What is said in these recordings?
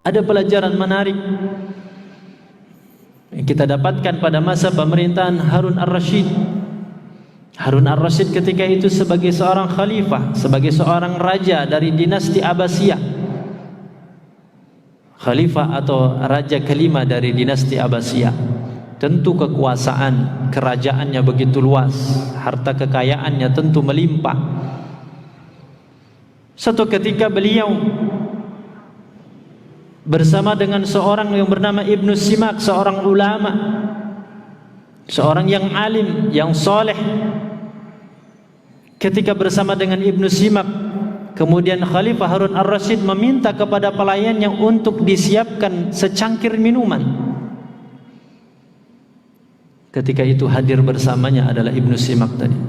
Ada pelajaran menarik yang kita dapatkan pada masa pemerintahan Harun ar-Rasyid. Harun ar-Rasyid ketika itu sebagai seorang khalifah, sebagai seorang raja dari dinasti Abbasiyah, khalifah atau raja kelima dari dinasti Abbasiyah. Tentu kekuasaan kerajaannya begitu luas, harta kekayaannya tentu melimpah. Suatu ketika beliau bersama dengan seorang yang bernama Ibnu Simak, seorang ulama, seorang yang alim, yang soleh. Ketika bersama dengan Ibnu Simak, kemudian Khalifah Harun ar-Rasyid meminta kepada pelayannya untuk disiapkan secangkir minuman. Ketika itu hadir bersamanya adalah Ibnu Simak tadi.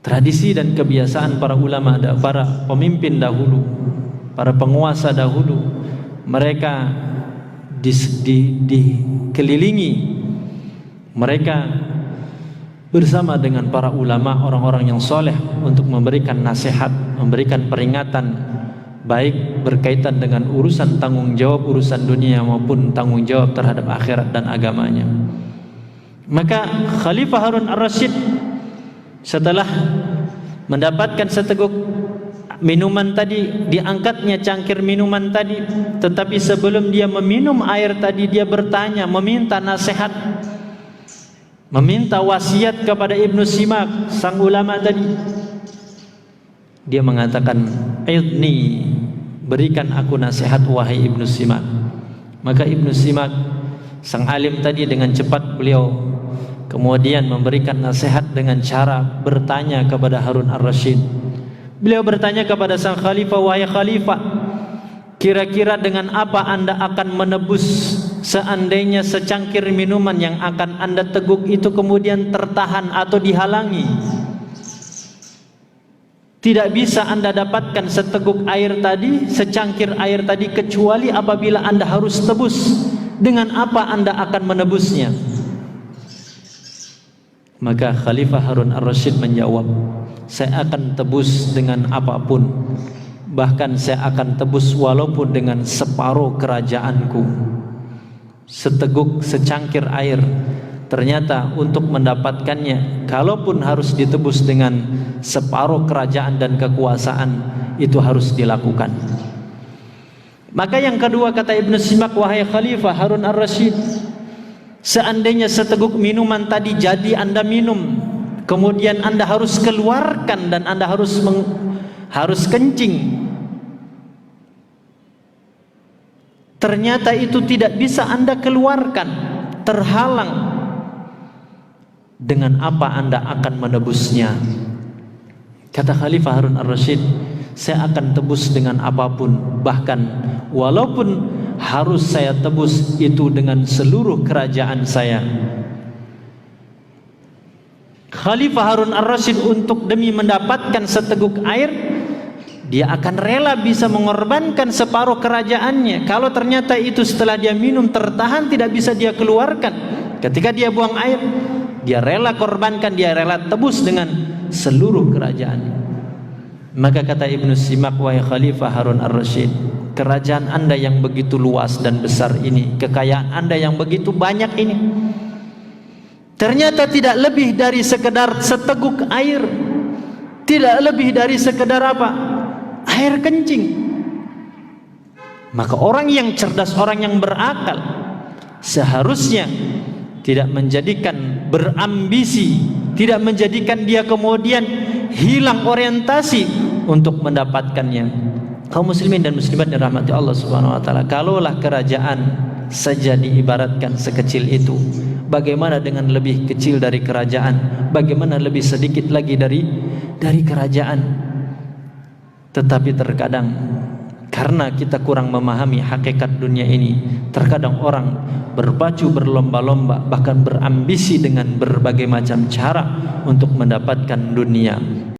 Tradisi dan kebiasaan para ulama, para pemimpin dahulu, para penguasa dahulu, mereka dikelilingi, mereka bersama dengan para ulama, orang-orang yang soleh untuk memberikan nasihat, memberikan peringatan, baik berkaitan dengan urusan tanggung jawab urusan dunia maupun tanggung jawab terhadap akhirat dan agamanya. Maka Khalifah Harun ar-Rasyid setelah mendapatkan seteguk minuman tadi, diangkatnya cangkir minuman tadi, tetapi sebelum dia meminum air tadi, dia bertanya, meminta nasihat, meminta wasiat kepada Ibnu Simak, sang ulama tadi. Dia mengatakan, "Idni, berikan aku nasihat wahai Ibnu Simak." Maka Ibnu Simak, sang alim tadi, dengan cepat beliau kemudian memberikan nasihat dengan cara bertanya kepada Harun ar-Rasyid. Beliau bertanya kepada sang khalifah, "Wahai khalifah, kira-kira dengan apa Anda akan menebus seandainya secangkir minuman yang akan Anda teguk itu kemudian tertahan atau dihalangi? Tidak bisa Anda dapatkan seteguk air tadi, secangkir air tadi, kecuali apabila Anda harus tebus. Dengan apa Anda akan menebusnya?" Maka Khalifah Harun ar-Rasyid menjawab, "Saya akan tebus dengan apapun. Bahkan saya akan tebus walaupun dengan separuh kerajaanku." Seteguk, secangkir air, ternyata untuk mendapatkannya, kalaupun harus ditebus dengan separuh kerajaan dan kekuasaan, itu harus dilakukan. Maka yang kedua, kata Ibnu Simak, "Wahai Khalifah Harun ar-Rasyid, seandainya seteguk minuman tadi jadi Anda minum, kemudian Anda harus keluarkan dan Anda harus kencing, ternyata itu tidak bisa Anda keluarkan, terhalang, dengan apa Anda akan menebusnya?" Kata Khalifah Harun ar-Rasyid, "Saya akan tebus dengan apapun, bahkan walaupun harus saya tebus itu dengan seluruh kerajaan saya." Khalifah Harun ar-Rasyid untuk demi mendapatkan seteguk air, dia akan rela bisa mengorbankan separuh kerajaannya. Kalau ternyata itu setelah dia minum tertahan, tidak bisa dia keluarkan, ketika dia buang air, dia rela korbankan, dia rela tebus dengan seluruh kerajaannya. Maka kata Ibnu Simak, "Wahai Khalifah Harun ar-Rasyid, kerajaan Anda yang begitu luas dan besar ini, kekayaan Anda yang begitu banyak ini, ternyata tidak lebih dari sekedar seteguk air, tidak lebih dari sekedar apa? Air kencing." Maka orang yang cerdas, orang yang berakal, seharusnya tidak menjadikan berambisi, tidak menjadikan dia kemudian hilang orientasi untuk mendapatkannya. Kaum muslimin dan muslimat yang dirahmati Allah Subhanahu wa taala, kalaulah kerajaan saja diibaratkan sekecil itu, bagaimana dengan lebih kecil dari kerajaan? Bagaimana lebih sedikit lagi dari kerajaan? Tetapi terkadang karena kita kurang memahami hakikat dunia ini, terkadang orang berpacu berlomba-lomba, bahkan berambisi dengan berbagai macam cara untuk mendapatkan dunia.